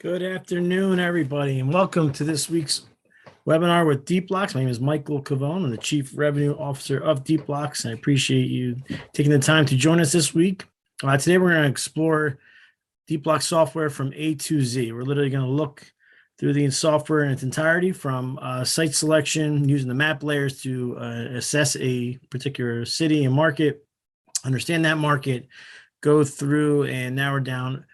Good afternoon, everybody, and welcome to this week's webinar with Deepblocks. My name is Michael Cavone. I'm the Chief Revenue Officer of Deepblocks, and I appreciate you taking the time to join us this week. Today, we're going to explore Deepblocks software from A to Z. We're literally going to look through the software in its entirety, from site selection, using the map layers to assess a particular city and market, understand that market, go through and narrow down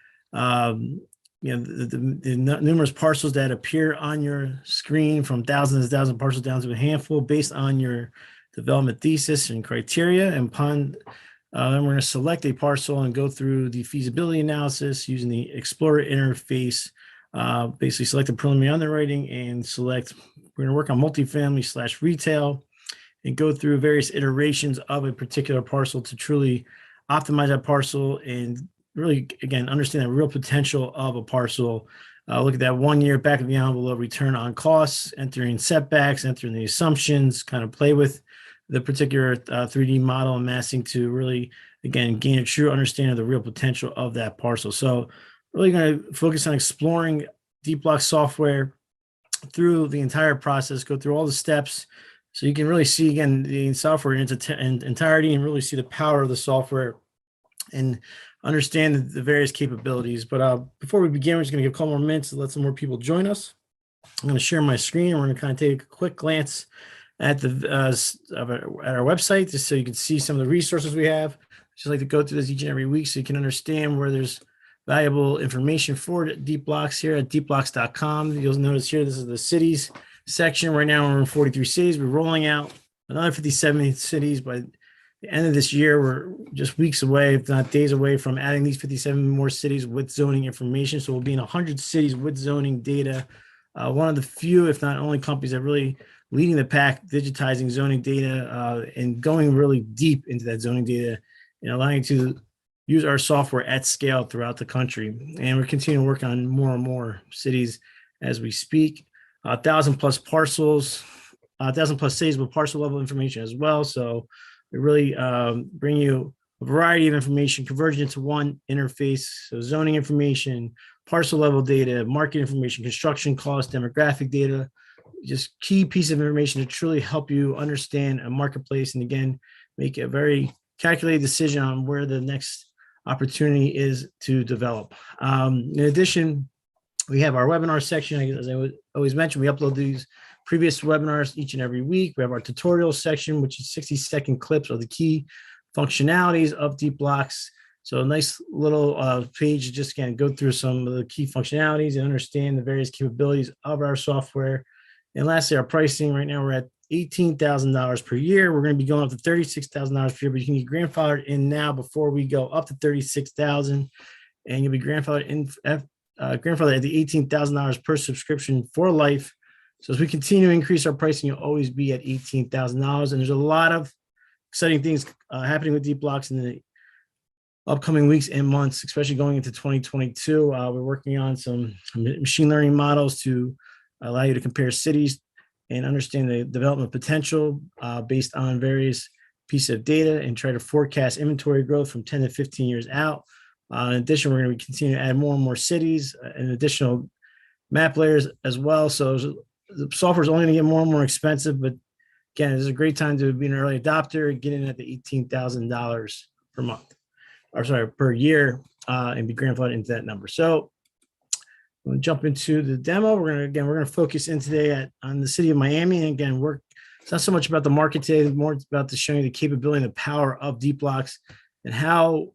the numerous parcels that appear on your screen, from thousands and thousands of parcels down to a handful, based on your development thesis and criteria. And upon then we're going to select a parcel and go through the feasibility analysis using the Explorer interface. Basically select the preliminary underwriting and select, we're going to work on multifamily / retail and go through various iterations of a particular parcel to truly optimize that parcel and really, again, understand the real potential of a parcel. Look at that 1 year back of the envelope return on costs, entering setbacks, entering the assumptions, kind of play with the particular 3D model and massing to really, again, gain a true understanding of the real potential of that parcel. So really going to focus on exploring Deepblocks software through the entire process, go through all the steps, so you can really see, again, the software in its entirety and really see the power of the software and understand the various capabilities. But before we begin, we're just going to give a couple more minutes to let some more people join us. I'm going to share my screen, and we're going to kind of take a quick glance at the at our website, just so you can see some of the resources we have. Just like to go through this each and every week so you can understand where there's valuable information for Deepblocks here at deepblocks.com. You'll notice here, this is the cities section. Right now we're in 43 cities. We're rolling out another 57 cities by the end of this year. We're just weeks away, if not days away, from adding these 57 more cities with zoning information. So we'll be in 100 cities with zoning data. One of the few, if not only, companies that really leading the pack, digitizing zoning data and going really deep into that zoning data and allowing you to use our software at scale throughout the country. And we're continuing to work on more and more cities as we speak. 1,000+ parcels, 1,000+ cities with parcel level information as well. So we really bring you a variety of information converged into one interface. So zoning information, parcel level data, market information, construction cost, demographic data, just key piece of information to truly help you understand a marketplace, and again, make a very calculated decision on where the next opportunity is to develop. In addition, we have our webinar section. As I always mention, we upload these previous webinars each and every week. We have our tutorial section, which is 60-second clips of the key functionalities of Deepblocks. So a nice little page to just kind of go through some of the key functionalities and understand the various capabilities of our software. And lastly, our pricing. Right now, we're at $18,000 per year. We're going to be going up to $36,000 per year, but you can get grandfathered in now before we go up to $36,000, and you'll be grandfathered in grandfather at the $18,000 per subscription for life. So as we continue to increase our pricing, you'll always be at $18,000. And there's a lot of exciting things happening with Deepblocks in the upcoming weeks and months, especially going into 2022. We're working on some machine learning models to allow you to compare cities and understand the development potential based on various pieces of data, and try to forecast inventory growth from 10 to 15 years out. In addition, we're going to continue to add more and more cities and additional map layers as well. So the software is only going to get more and more expensive, but again, it's a great time to be an early adopter and get in at the $18,000 per month, or sorry, per year, and be grandfathered into that number. So I'm going to jump into the demo. We're going to focus in today on the city of Miami. And again, it's not so much about the market today, more it's about showing the capability and the power of Deepblocks, and how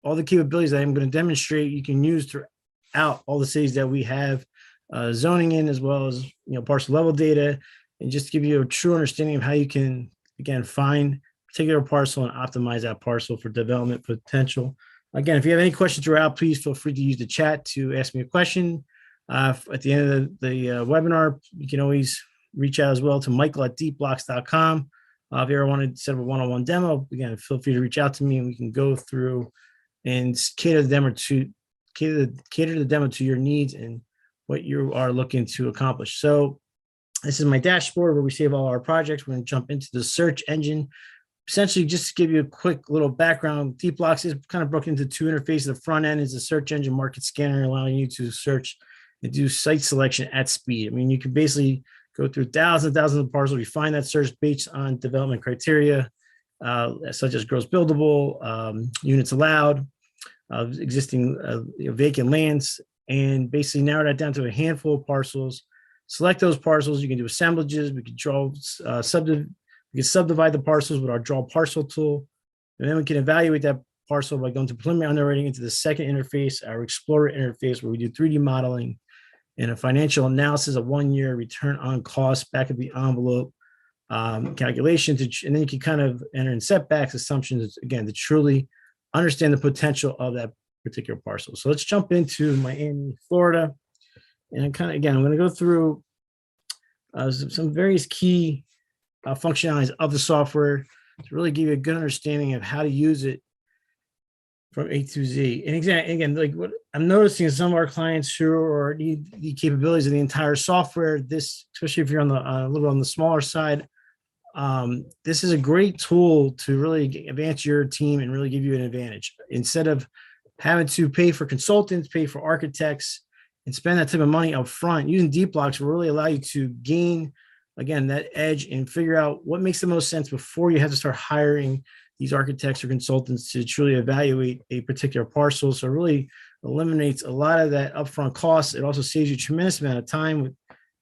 all the capabilities that I'm going to demonstrate you can use throughout all the cities that we have zoning in, as well as parcel level data, and just give you a true understanding of how you can, again, find a particular parcel and optimize that parcel for development potential. Again, if you have any questions throughout, please feel free to use the chat to ask me a question. At the end of the webinar, you can always reach out as well to michael@deepblocks.com. If you ever want to set up a one-on-one demo, again, feel free to reach out to me and we can go through and cater the demo to your needs and what you are looking to accomplish. So this is my dashboard where we save all our projects. We're going to jump into the search engine. Essentially, just to give you a quick little background, Deepblocks is kind of broken into two interfaces. The front end is a search engine market scanner, allowing you to search and do site selection at speed. I mean, you can basically go through thousands and thousands of parcels, refine that search based on development criteria, such as gross buildable, units allowed, existing vacant lands, and basically narrow that down to a handful of parcels. Select those parcels. You can do assemblages. We can subdivide the parcels with our draw parcel tool, and then we can evaluate that parcel by going to preliminary underwriting into the second interface, our Explorer interface, where we do 3D modeling and a financial analysis of 1 year return on cost, back of the envelope calculation, and then you can kind of enter in setbacks, assumptions, again, to truly understand the potential of that particular parcel. So let's jump into Miami, Florida. And I'm going to go through some various key functionalities of the software to really give you a good understanding of how to use it from A to Z. And again, like what I'm noticing is some of our clients who need the capabilities of the entire software, especially if you're on a little on the smaller side, this is a great tool to really advance your team and really give you an advantage. Instead of having to pay for consultants, pay for architects, and spend that type of money up front, using Deepblocks will really allow you to gain, again, that edge and figure out what makes the most sense before you have to start hiring these architects or consultants to truly evaluate a particular parcel. So it really eliminates a lot of that upfront cost. It also saves you a tremendous amount of time.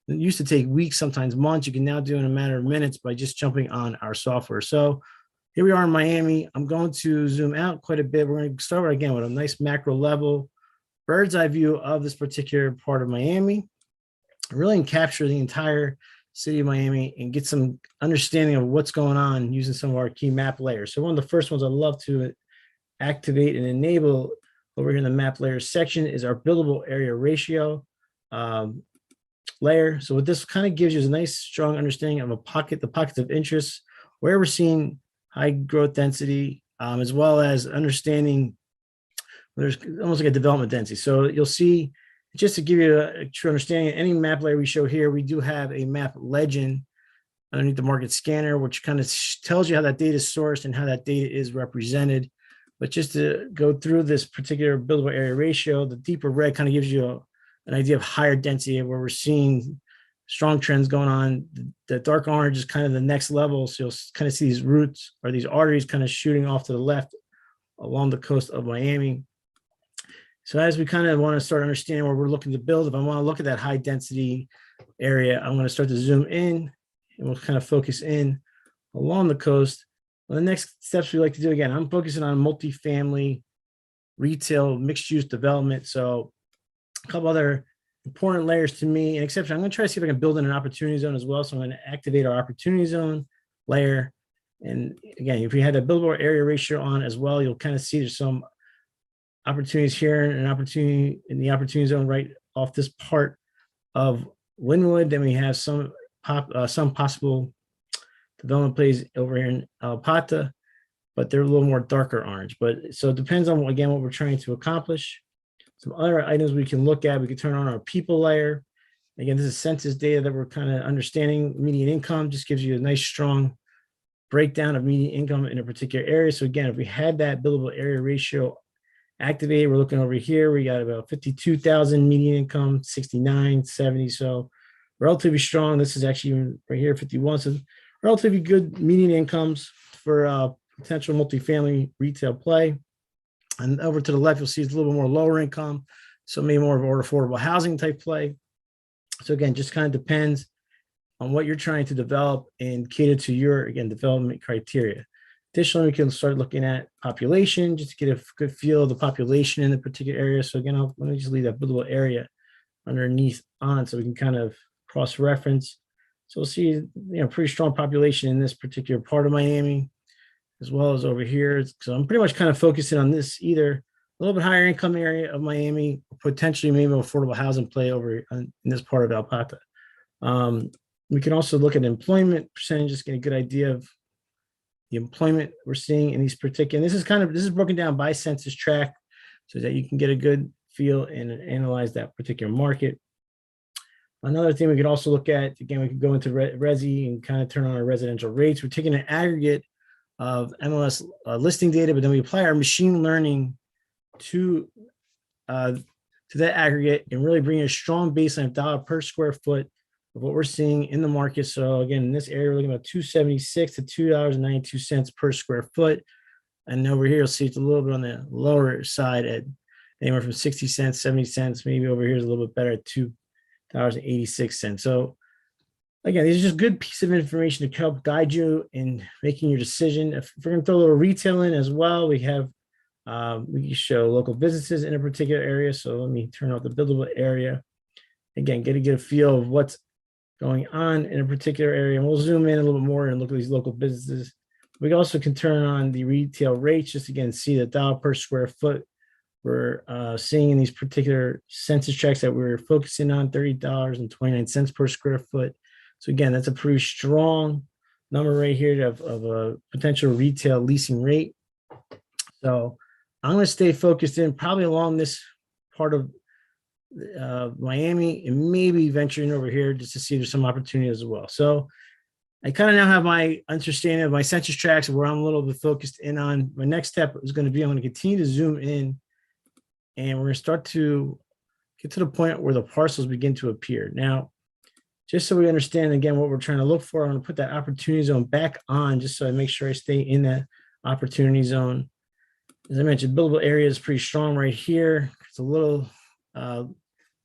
It used to take weeks, sometimes months. You can now do in a matter of minutes by just jumping on our software. So here we are in Miami. I'm going to zoom out quite a bit. We're going to start again with a nice macro level bird's eye view of this particular part of Miami, really capture the entire city of Miami and get some understanding of what's going on using some of our key map layers. So one of the first ones I'd love to activate and enable over here in the map layers section is our buildable area ratio layer. So what this kind of gives you is a nice, strong understanding of the pockets of interest, where we're seeing high growth density, as well as understanding there's almost like a development density. So you'll see Just to give you a true understanding, any map layer we show here, we do have a map legend underneath the market scanner, which kind of tells you how that data is sourced and how that data is represented. But just to go through this particular buildable area ratio, the deeper red kind of gives you an idea of higher density where we're seeing strong trends going on. The dark orange is kind of the next level. So you'll kind of see these roots or these arteries kind of shooting off to the left along the coast of Miami. So as we kind of want to start understanding where we're looking to build, if I want to look at that high density area, I'm going to start to zoom in and we'll kind of focus in along the coast. Well, the next steps we like to do, again, I'm focusing on multifamily, retail, mixed use development. So a couple other important layers to me, and exception, I'm going to try to see if I can build in an opportunity zone as well. So I'm going to activate our opportunity zone layer. And again, if we had that buildable area ratio on as well, you'll kind of see there's some opportunities here and an opportunity in the opportunity zone right off this part of Linwood. Then we have some possible development plays over here in Alpata, but they're a little more darker orange. But so it depends on, again, what we're trying to accomplish. Some other items we can look at, we can turn on our people layer. Again, this is census data that we're kind of understanding. Median income just gives you a nice strong breakdown of median income in a particular area. So again, if we had that billable area ratio activated, we're looking over here, we got about 52,000 median income, 69, 70. So relatively strong. This is actually right here, 51. So relatively good median incomes for potential multifamily retail play. And over to the left, you'll see it's a little bit more lower income. So maybe more of an affordable housing type play. So again, just kind of depends on what you're trying to develop and cater to your, again, development criteria. Additionally, we can start looking at population just to get a good feel of the population in the particular area. So again, let me just leave that buildable area underneath on so we can kind of cross-reference. So we'll see, pretty strong population in this particular part of Miami, as well as over here. So I'm pretty much kind of focusing on this, either a little bit higher income area of Miami, or potentially maybe an affordable housing play over in this part of Alpata. We can also look at employment percentages, get a good idea of the employment we're seeing in these particular, and this is broken down by census tract so that you can get a good feel and analyze that particular market. Another thing we could also look at, again, we could go into Resi and kind of turn on our residential rates. We're taking an aggregate of MLS listing data, but then we apply our machine learning to that aggregate and really bring a strong baseline of dollar per square foot of what we're seeing in the market. So again, in this area, we're looking at $2.76 to $2.92 per square foot. And over here, you'll see it's a little bit on the lower side at anywhere from 60 cents, 70 cents, maybe over here is a little bit better at $2.86. So again, these are just good piece of information to help guide you in making your decision. If we're going to throw a little retail in as well, we have, we can show local businesses in a particular area. So let me turn off the buildable area. Again, get a feel of what's going on in a particular area. And we'll zoom in a little bit more and look at these local businesses. We also can turn on the retail rates, just again, see the dollar per square foot we're seeing in these particular census tracts that we're focusing on, $30.29 per square foot. So again, that's a pretty strong number right here of a potential retail leasing rate. So I'm going to stay focused in probably along this part of Miami and maybe venturing over here just to see if there's some opportunity as well. So I kind of now have my understanding of my census tracts where I'm a little bit focused in on. My next step is going to be, I'm going to continue to zoom in and we're going to start to get to the point where the parcels begin to appear. Now, just so we understand, again, what we're trying to look for, I'm going to put that opportunity zone back on just so I make sure I stay in that opportunity zone. As I mentioned, buildable area is pretty strong right here. It's a little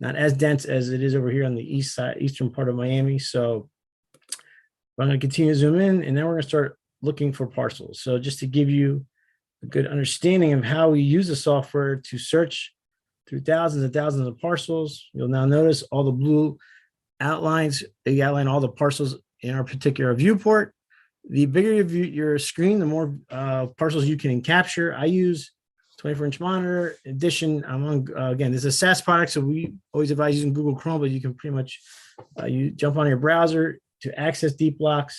not as dense as it is over here on the east side, eastern part of Miami. So I'm going to continue to zoom in, and then we're going to start looking for parcels. So just to give you a good understanding of how we use the software to search through thousands and thousands of parcels, you'll now notice all the blue outlines. They outline all the parcels in our particular viewport. The bigger your screen, the more parcels you can capture. I use 24-inch monitor. In addition, I'm on, again, this is a SaaS product, so we always advise using Google Chrome, but you can pretty much, you jump on your browser to access Deepblocks.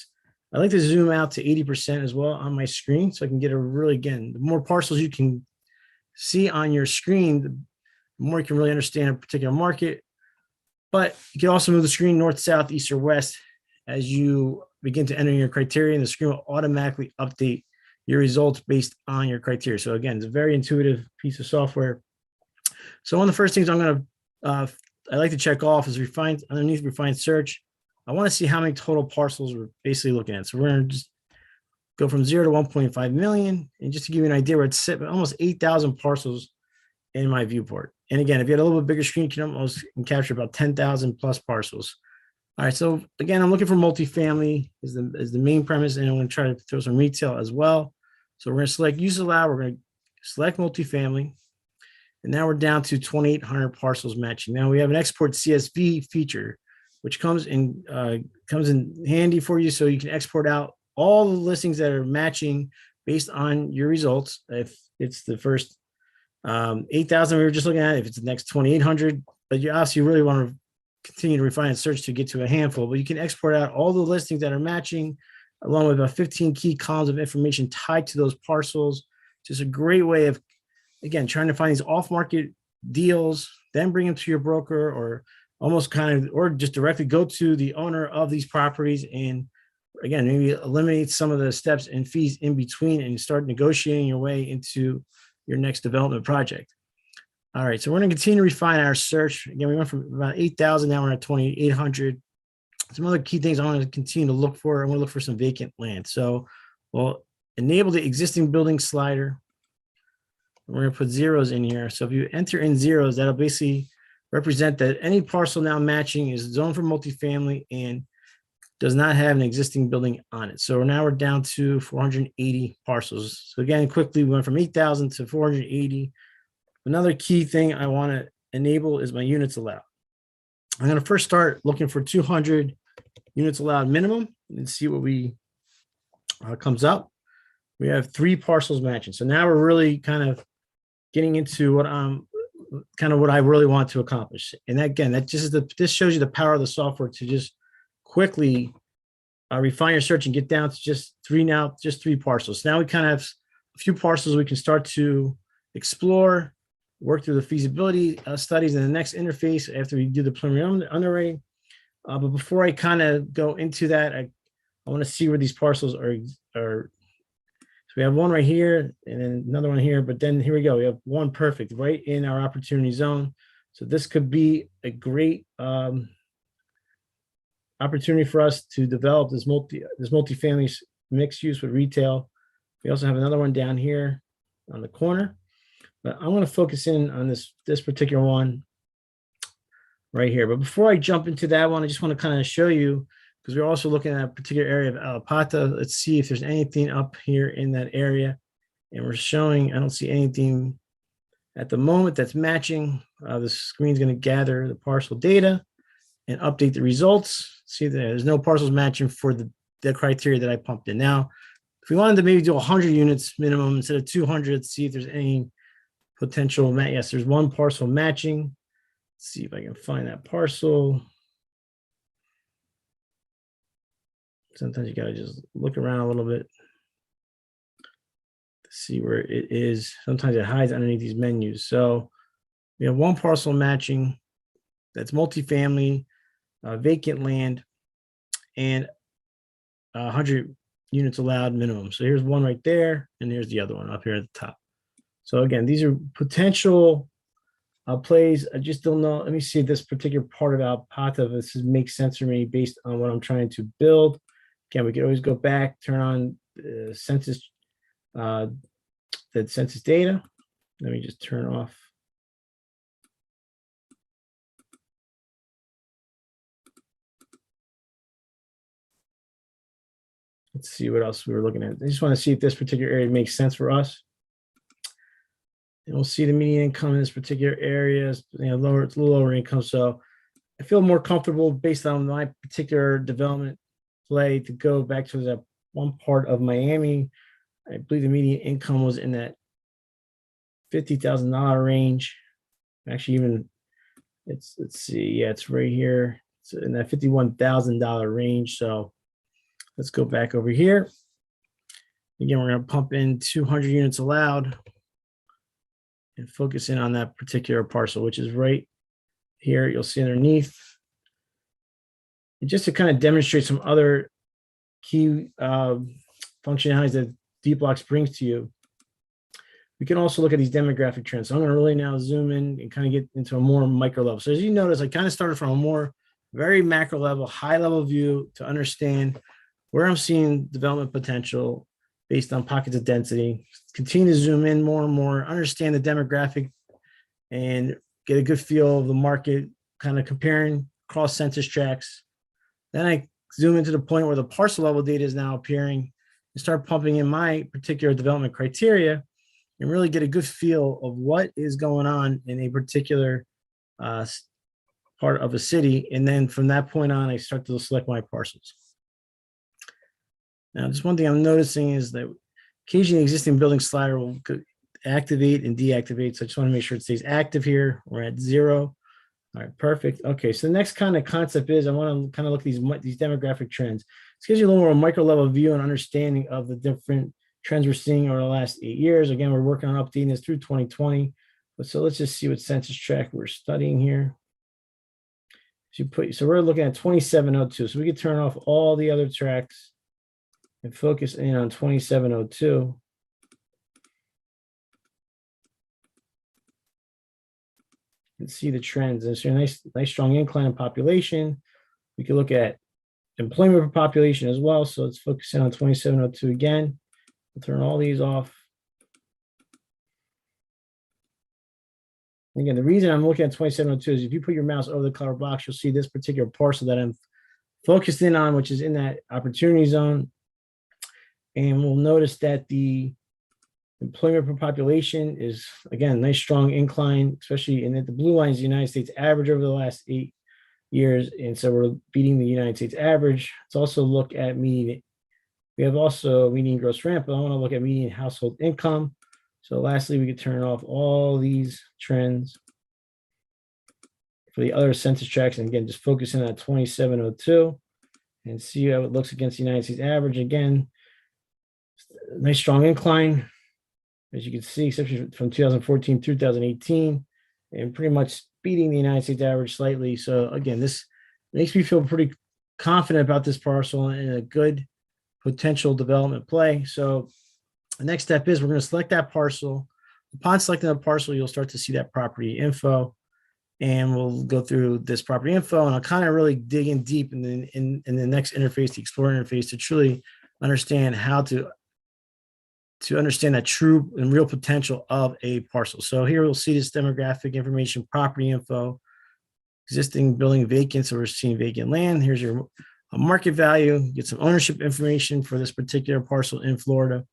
I like to zoom out to 80% as well on my screen so I can get a really, again, the more parcels you can see on your screen, the more you can really understand a particular market. But you can also move the screen north, south, east, or west as you begin to enter your criteria, and the screen will automatically update your results based on your criteria. So again, it's a very intuitive piece of software. So one of the first things I like to check off is underneath refined search. I want to see how many total parcels we're basically looking at. So we're going to just go from 0 to 1.5 million. And just to give you an idea, we're at almost 8,000 parcels in my viewport. And again, if you had a little bit bigger screen, you can almost capture about 10,000 plus parcels. All right, so again, I'm looking for multifamily is the main premise, and I'm going to try to throw some retail as well. So we're going to select use allow. We're going to select multifamily. And now we're down to 2,800 parcels matching. Now we have an export CSV feature, which comes in handy for you, so you can export out all the listings that are matching based on your results. If it's the first 8,000 we were just looking at, if it's the next 2,800, but you obviously really want to continue to refine and search to get to a handful, but you can export out all the listings that are matching along with about 15 key columns of information tied to those parcels. Just a great way of, again, trying to find these off-market deals, then bring them to your broker, or almost or just directly go to the owner of these properties, and again, maybe eliminate some of the steps and fees in between and start negotiating your way into your next development project. All right, so we're going to continue to refine our search. Again, we went from about 8,000, now we're at 2,800. Some other key things I want to continue to look for. I want to look for some vacant land. So we'll enable the existing building slider. We're going to put zeros in here. So if you enter in zeros, that'll basically represent that any parcel now matching is zoned for multifamily and does not have an existing building on it. So now we're down to 480 parcels. So again, quickly, we went from 8,000 to 480. Another key thing I want to enable is my units allowed. I'm going to first start looking for 200 units allowed minimum and see what comes up. We have 3 parcels matching. So now we're really kind of getting into what I really want to accomplish. And again, this shows you the power of the software to just quickly refine your search and get down to just 3 parcels. Now we kind of have a few parcels we can start to explore, work through the feasibility studies in the next interface after we do the preliminary underwriting. But before I kind of go into that, I want to see where these parcels are. So we have one right here and then another one here, but then here we go. We have one perfect right in our opportunity zone. So this could be a great opportunity for us to develop this multifamily mixed use with retail. We also have another one down here on the corner, but I'm going to focus in on this particular one right here. But before I jump into that one, I just want to kind of show you, because we're also looking at a particular area of Alapata. Let's see if there's anything up here in that area. And we're showing, I don't see anything at the moment that's matching. The screen's going to gather the parcel data and update the results. See, there's no parcels matching for the criteria that I pumped in. Now, if we wanted to maybe do 100 units minimum instead of 200, see if there's any potential match. Yes, there's one parcel matching. Let's see if I can find that parcel. Sometimes you got to just look around a little bit to see where it is. Sometimes it hides underneath these menus. So we have one parcel matching that's multifamily, vacant land, and 100 units allowed minimum. So here's one right there, and here's the other one up here at the top. So again, these are potential plays. I just don't know. Let me see this particular part of Alapata. This makes sense for me based on what I'm trying to build. Again, we can always go back, turn on the census data. Let me just turn off. Let's see what else we were looking at. I just want to see if this particular area makes sense for us. And we'll see the median income in this particular area, it's a little lower income. So I feel more comfortable based on my particular development play to go back to that one part of Miami. I believe the median income was in that $50,000 range. Actually, even let's see, yeah, it's right here. It's in that $51,000 range. So let's go back over here. Again, we're going to pump in 200 units allowed. and focus in on that particular parcel, which is right here. You'll see underneath. And just to kind of demonstrate some other key functionalities that Deepblocks brings to you, we can also look at these demographic trends. So I'm going to really now zoom in and kind of get into a more micro level. So as you notice, I kind of started from a more very macro level, high level view to understand where I'm seeing development potential based on pockets of density. Continue to zoom in more and more, understand the demographic and get a good feel of the market, kind of comparing cross census tracts. Then I zoom into the point where the parcel level data is now appearing and start pumping in my particular development criteria and really get a good feel of what is going on in a particular part of a city. And then from that point on, I start to select my parcels. Now, just one thing I'm noticing is that occasionally existing building slider will activate and deactivate. So I just want to make sure it stays active here. We're at 0. All right, perfect. Okay, so the next kind of concept is I want to kind of look at these demographic trends. This gives you a little more micro level view and understanding of the different trends we're seeing over the last 8 years. Again, we're working on updating this through 2020. But so let's just see what census tract we're studying here. So we're looking at 2702. So we can turn off all the other tracks and focus in on 2702. And see the trends. There's a nice strong incline in population. We can look at employment per population as well. So let's focus in on 2702 again. We'll turn all these off. Again, the reason I'm looking at 2702 is if you put your mouse over the color box, you'll see this particular parcel that I'm focused in on, which is in that opportunity zone. And we'll notice that the employment per population is, again, nice strong incline, especially in that the blue line is the United States average over the last 8 years. And so we're beating the United States average. Let's also look at median. We have also median gross rent, but I want to look at median household income. So lastly, we could turn off all these trends for the other census tracts. And again, just focus in on 2702 and see how it looks against the United States average. Again, nice strong incline, as you can see, especially from 2014 through 2018, and pretty much beating the United States average slightly. So again, this makes me feel pretty confident about this parcel and a good potential development play. So the next step is we're going to select that parcel. Upon selecting the parcel, you'll start to see that property info, and we'll go through this property info, and I'll kind of really dig in deep in the next interface, the Explorer interface, to truly understand how to understand that true and real potential of a parcel. So here we'll see this demographic information, property info, existing building vacant. So we're seeing vacant land. Here's your market value, get some ownership information for this particular parcel in Florida.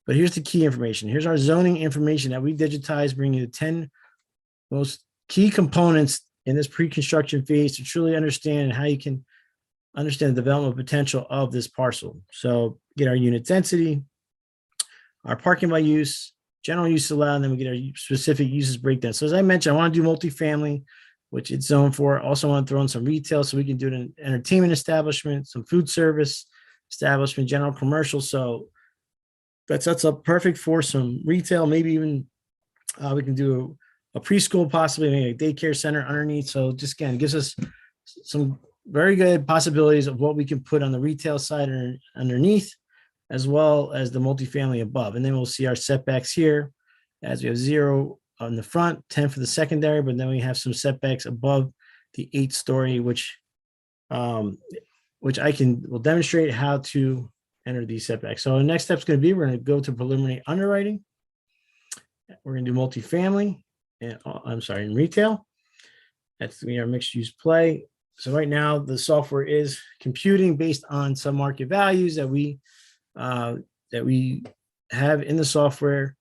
But here's the key information. Here's our zoning information that we digitized, bringing you the 10 most key components in this pre-construction phase to truly understand how you can understand the development potential of this parcel. So get our unit density, our parking by use, general use allowed, and then we get our specific uses breakdown. So as I mentioned, I want to do multifamily, which it's zoned for. Also want to throw in some retail, so we can do an entertainment establishment, some food service establishment, general commercial. So that sets up perfect for some retail. Maybe even we can do a preschool, possibly maybe a daycare center underneath. So just again, it gives us some very good possibilities of what we can put on the retail side or underneath, as well as the multifamily above. And then we'll see our setbacks here, as we have 0 on the front, 10 for the secondary, but then we have some setbacks above the 8-story, which will demonstrate how to enter these setbacks. So the next step is going to be, we're going to go to preliminary underwriting. We're going to do multifamily, and in retail. That's our mixed use play. So right now the software is computing based on some market values that we have in the software,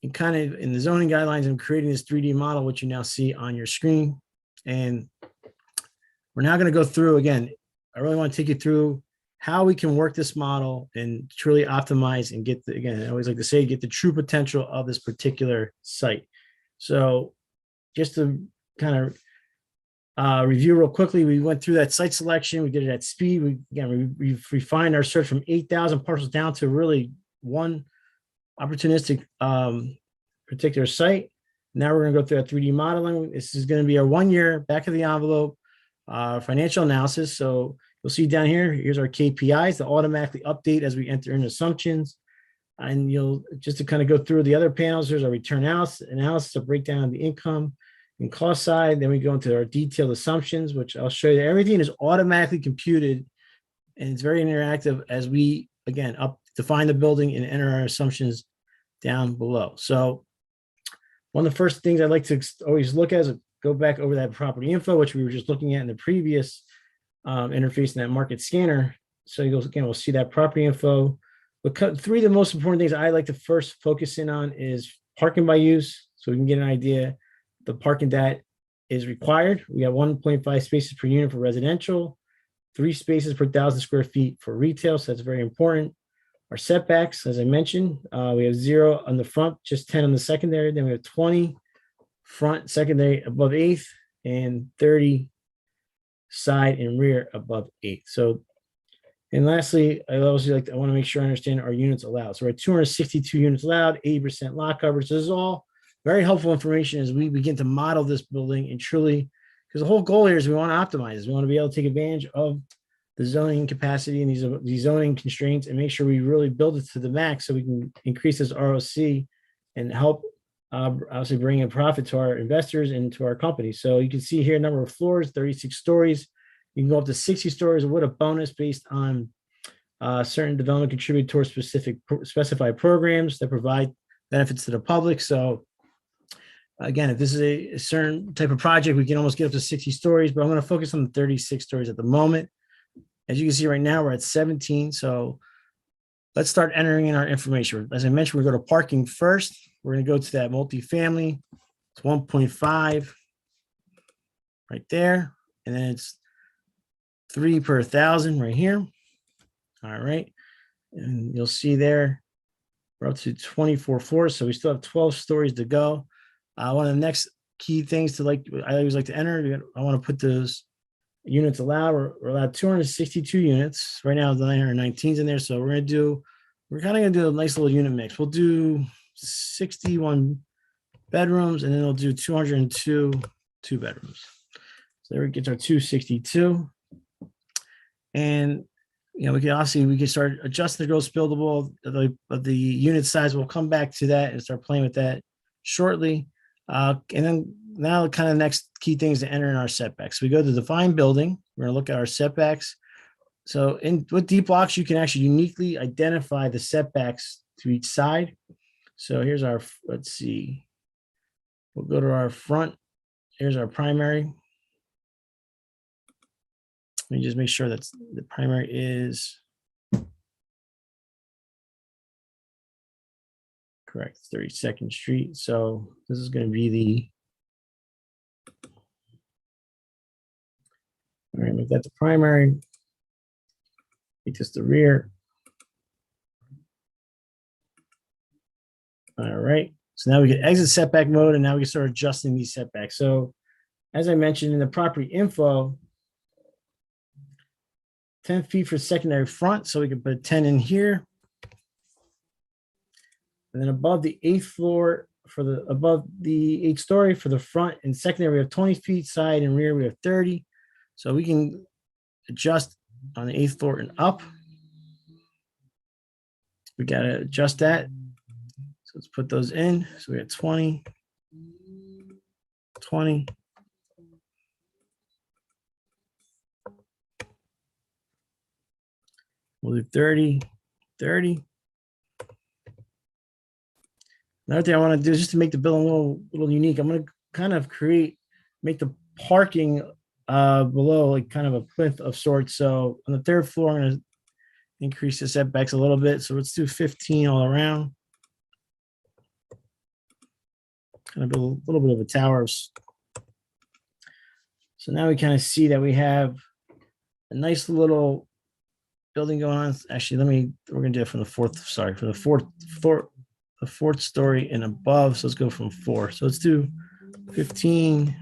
and kind of in the zoning guidelines. I'm creating this 3D model, which you now see on your screen. And we're now going to go through again. I really want to take you through how we can work this model and truly optimize and get again, I always like to say, get the true potential of this particular site. So just to kind of review real quickly, we went through that site selection. We did it at speed. We refined our search from 8,000 parcels down to really one opportunistic particular site. Now we're going to go through our 3D modeling. This is going to be our 1 year back of the envelope financial analysis. So you'll see down here, here's our KPIs that automatically update as we enter in assumptions. And you'll just to kind of go through the other panels, there's our return analysis, a breakdown of the income and cost side. Then we go into our detailed assumptions, which I'll show you. Everything is automatically computed and it's very interactive as we, again, define the building and enter our assumptions down below. So one of the first things I'd like to always look at is go back over that property info, which we were just looking at in the previous interface in that market scanner. So you go, again, we'll see that property info. But three of the most important things I like to first focus in on is parking by use. So we can get an idea the parking that is required. We have 1.5 spaces per unit for residential, 3 spaces per 1,000 square feet for retail. So that's very important. Our setbacks, as I mentioned, we have 0 on the front, just 10 on the secondary. Then we have 20 front, secondary above 8th, and 30 side and rear above 8th. So, and lastly, I want to make sure I understand our units allowed. So we're at 262 units allowed, 80% lot coverage. This is all very helpful information as we begin to model this building and truly, because the whole goal here is we want to optimize. We want to be able to take advantage of the zoning capacity and these zoning constraints and make sure we really build it to the max so we can increase this ROC and help obviously bring in profit to our investors and to our company. So you can see here number of floors, 36 stories. You can go up to 60 stories with a bonus based on certain development contribute towards specified programs that provide benefits to the public. So again, if this is a certain type of project, we can almost get up to 60 stories, but I'm going to focus on the 36 stories at the moment. As you can see right now, we're at 17. So let's start entering in our information. As I mentioned, we're going to go to parking first. We're going to go to that multifamily. It's 1.5 right there. And then it's 3 per 1,000 right here. All right. And you'll see there, we're up to 24 floors. So we still have 12 stories to go. One of the next key things to I always like to enter, I want to put those units allowed. We're allowed 262 units. Right now, the 919's in there. So we're kind of going to do a nice little unit mix. We'll do 61 bedrooms, and then we'll do 202 2 bedrooms. So there we get our 262. And, we can start adjusting the gross buildable of the unit size. We'll come back to that and start playing with that shortly. And then now kind of next key things to enter in our setbacks. We go to define building. We're going to look at our setbacks. So with Deepblocks, you can actually uniquely identify the setbacks to each side. So here's our, let's see, we'll go to our front. Here's our primary. Let me just make sure that the primary is correct, 32nd Street. So this is going to be all right, make that the primary. Make this the rear. All right. So now we get exit setback mode, and now we can start adjusting these setbacks. So as I mentioned in the property info, 10 feet for secondary front. So we can put 10 in here. And then above the 8th floor above the 8th story for the front and secondary, we have 20 feet, side and rear, we have 30. So we can adjust on the 8th floor and up. We got to adjust that. So let's put those in. So we got 20, 20. We'll do 30, 30. Another thing I want to do is just to make the building a little unique. I'm going to kind of make the parking below like kind of a plinth of sorts. So on the 3rd floor, I'm going to increase the setbacks a little bit. So let's do 15 all around. Kind of build a little bit of a tower. So now we kind of see that we have a nice little building going on. Actually, we're going to do it from the 4th, sorry, for the 4th story and above. So let's go from 4. So let's do 15.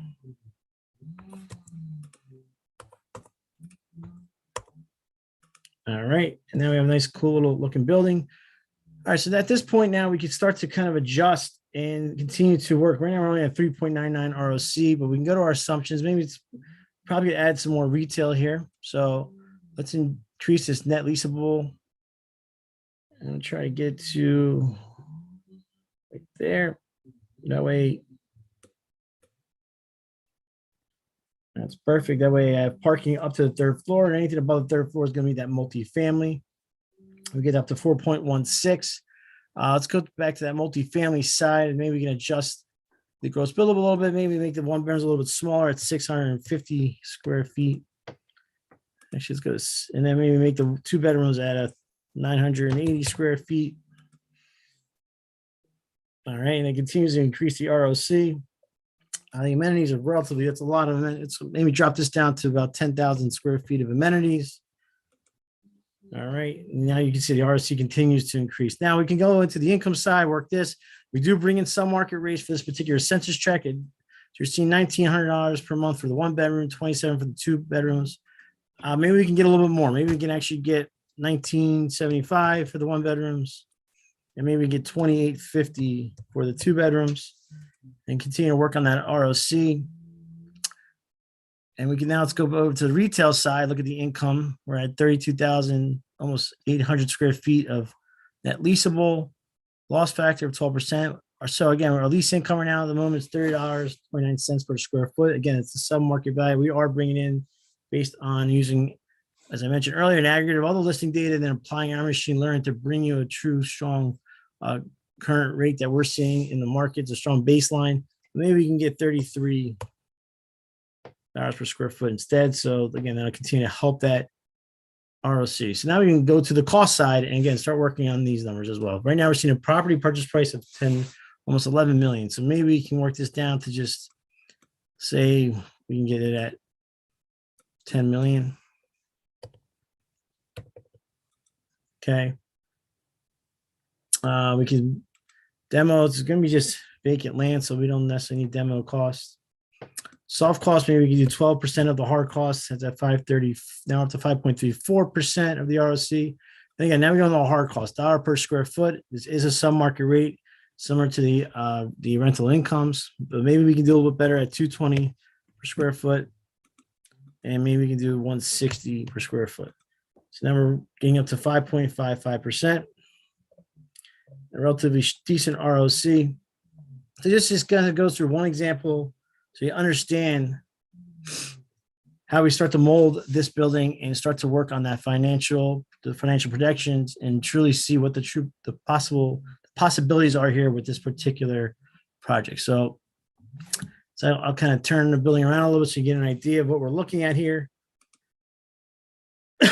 All right. And now we have a nice, cool little looking building. All right. So at this point now we can start to kind of adjust and continue to work. Right now, we're only at 3.99 ROC, but we can go to our assumptions. Maybe it's probably add some more retail here. So let's increase this net leasable and try to get to right there. That way, that's perfect. That way I have parking up to the third floor, and anything above the third floor is going to be that multifamily. We get up to 4.16. Let's go back to that multifamily side, and maybe we can adjust the gross buildable a little bit. Maybe make the one bedrooms a little bit smaller at 650 square feet. Actually, let's go to, and then maybe make the two bedrooms at a 980 square feet. All right, and it continues to increase the ROC. The amenities are relatively, that's a lot of amenities. Maybe drop this down to about 10,000 square feet of amenities. All right, now you can see the ROC continues to increase. Now we can go into the income side, work this. We do bring in some market rates for this particular census tract. You're seeing $1,900 per month for the one bedroom, $27 for the two bedrooms. Maybe we can get a little bit more. Maybe we can actually get $1,975 for the one bedrooms, and maybe we get $2,850 for the two bedrooms, and continue to work on that ROC. And we can now, let's go over to the retail side. Look at the income. We're at 32,000, almost 800 square feet of net leasable, loss factor of 12%. Or so again, our lease income right now at the moment is $30.29 per square foot. Again, it's the sub market value. We are bringing in based on using, as I mentioned earlier, an aggregate of all the listing data, and then applying our machine learning to bring you a true strong current rate that we're seeing in the market. It's a strong baseline. Maybe we can get $33 per square foot instead. So again, that'll continue to help that ROC. So now we can go to the cost side and again start working on these numbers as well. Right now we're seeing a property purchase price of almost 11 million. So maybe we can work this down to just say we can get it at 10 million. Okay. We can demo. It's going to be just vacant land, so we don't necessarily need demo costs. Soft cost, maybe we can do 12% of the hard costs. That's at 530, now up to 5.34% of the ROC. And again, now we don't know hard cost, dollar per square foot. This is a sub-market rate similar to the rental incomes, but maybe we can do a little bit better at 220 per square foot. And maybe we can do 160 per square foot. So now we're getting up to 5.55%. A relatively decent ROC. So this just kind of goes through one example so you understand how we start to mold this building and start to work on that financial projections and truly see what the possibilities are here with this particular project. So I'll kind of turn the building around a little bit so you get an idea of what we're looking at here.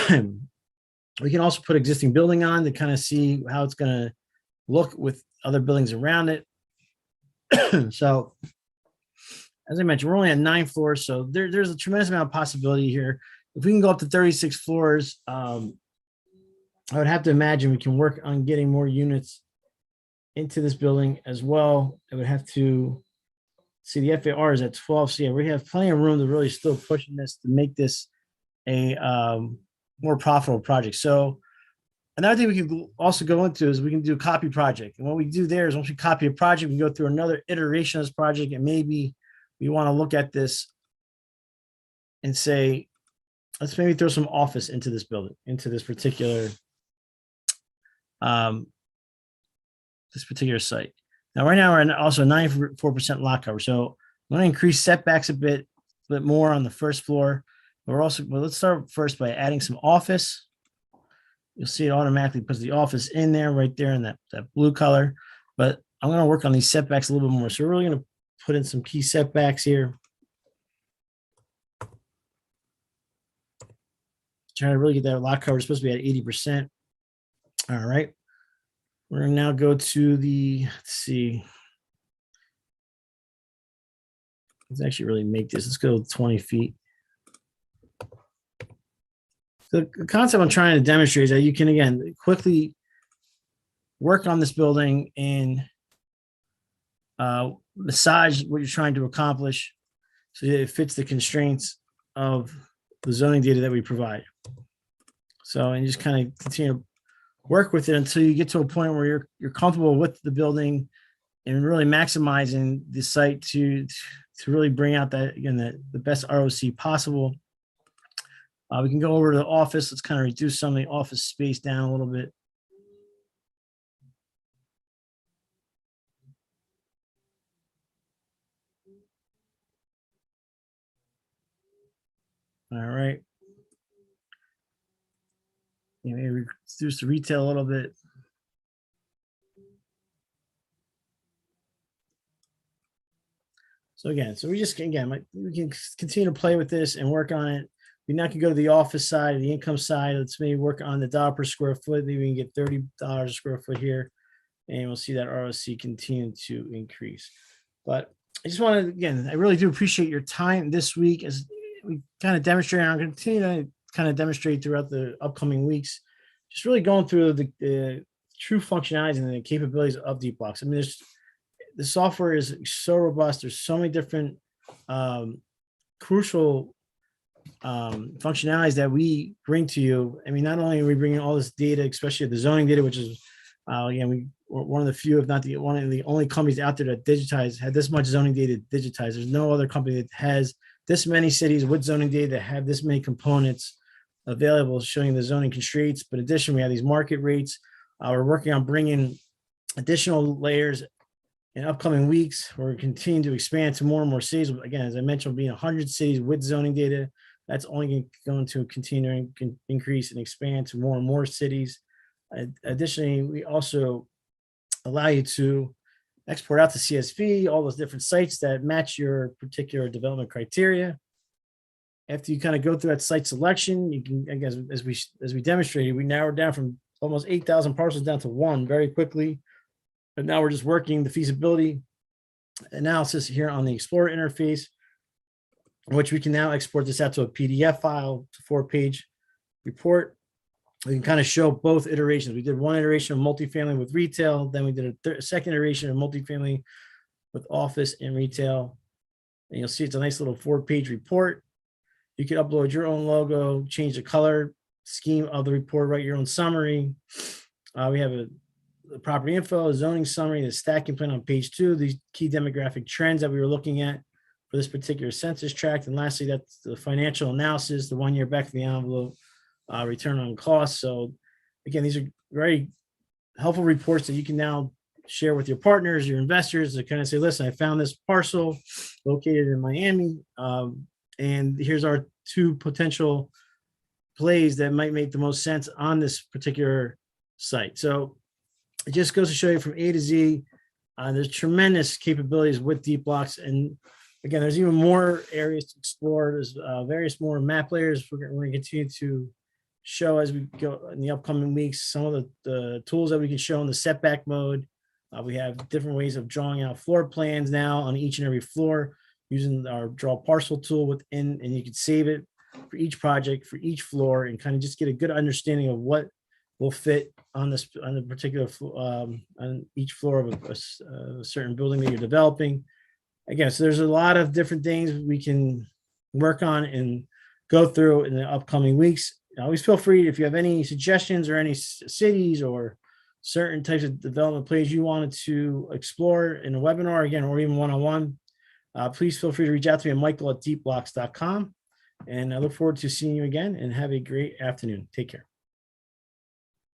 We can also put existing building on to kind of see how it's going to look with other buildings around it. So as I mentioned, we're only at 9 floors, so there's a tremendous amount of possibility here. If we can go up to 36 floors, I would have to imagine we can work on getting more units into this building as well. I would have to see the FAR is at 12. So yeah, we have plenty of room to really still pushing this to make this a more profitable project. So another thing we can also go into is we can do a copy project. And what we do there is once we copy a project, we can go through another iteration of this project, and maybe we want to look at this and say, let's maybe throw some office into this building, into this particular site. Now, right now we're also 94% lot cover. So I'm going to increase setbacks a bit more on the first floor. Let's start first by adding some office. You'll see it automatically puts the office in there, right there in that blue color. But I'm going to work on these setbacks a little bit more. So we're really going to put in some key setbacks here. Trying to really get that lot coverage. Supposed to be at 80%. All right. We're going to now go to let's see. Let's actually really make this. Let's go 20 feet. The concept I'm trying to demonstrate is that you can, again, quickly work on this building and massage what you're trying to accomplish so that it fits the constraints of the zoning data that we provide. So, and just kind of continue to work with it until you get to a point where you're comfortable with the building and really maximizing the site to really bring out that, again, the best ROC possible. We can go over to the office. Let's kind of reduce some of the office space down a little bit. All right. Maybe reduce the retail a little bit. So again, we just, again, we can continue to play with this and work on it. We now can go to the office side, the income side. Let's maybe work on the dollar per square foot. Maybe we can get $30 a square foot here, and we'll see that ROC continue to increase. But I just want to, again, I really do appreciate your time this week as we kind of demonstrate, and I'm going to continue to kind of demonstrate throughout the upcoming weeks, just really going through the true functionalities and the capabilities of Deepblocks. I mean, the software is so robust. There's so many different crucial functionalities that we bring to you. I mean, not only are we bringing all this data, especially the zoning data, which is, again, we're one of the few, if not one of the only companies out there that had this much zoning data digitized. There's no other company that has this many cities with zoning data that have this many components available showing the zoning constraints. But in addition, we have these market rates. We're working on bringing additional layers in upcoming weeks. We're continuing to expand to more and more cities. Again, as I mentioned, being 100 cities with zoning data, that's only going to continue to increase and expand to more and more cities. Additionally, we also allow you to export out to CSV, all those different sites that match your particular development criteria. After you kind of go through that site selection, you can, I guess, as we demonstrated, we narrowed down from almost 8,000 parcels down to one very quickly. But now we're just working the feasibility analysis here on the Explorer interface, which we can now export this out to a PDF file, to 4-page report. We can kind of show both iterations. We did one iteration of multifamily with retail, then we did a second iteration of multifamily with office and retail. And you'll see it's a nice little 4-page report. You can upload your own logo, change the color scheme of the report, write your own summary. We have the property info, zoning summary, the stacking plan on page 2, these key demographic trends that we were looking at for this particular census tract. And lastly, that's the financial analysis, the 1-year back of the envelope, return on cost. So again, these are very helpful reports that you can now share with your partners, your investors, to kind of say, listen, I found this parcel located in Miami, and here's our 2 potential plays that might make the most sense on this particular site. So it just goes to show you from A to Z, there's tremendous capabilities with Deepblocks. And again, there's even more areas to explore. There's various more map layers we're going to continue to show as we go in the upcoming weeks. Some of the tools that we can show in the setback mode. We have different ways of drawing out floor plans now on each and every floor using our draw parcel tool within, and you can save it for each project, for each floor, and kind of just get a good understanding of what will fit on this, on the particular on each floor of a certain building that you're developing. Again, so there's a lot of different things we can work on and go through in the upcoming weeks. Always feel free, if you have any suggestions or any cities or certain types of development plays you wanted to explore in a webinar, again, or even one-on-one, please feel free to reach out to me at michael@deepblocks.com. And I look forward to seeing you again, and have a great afternoon. Take care.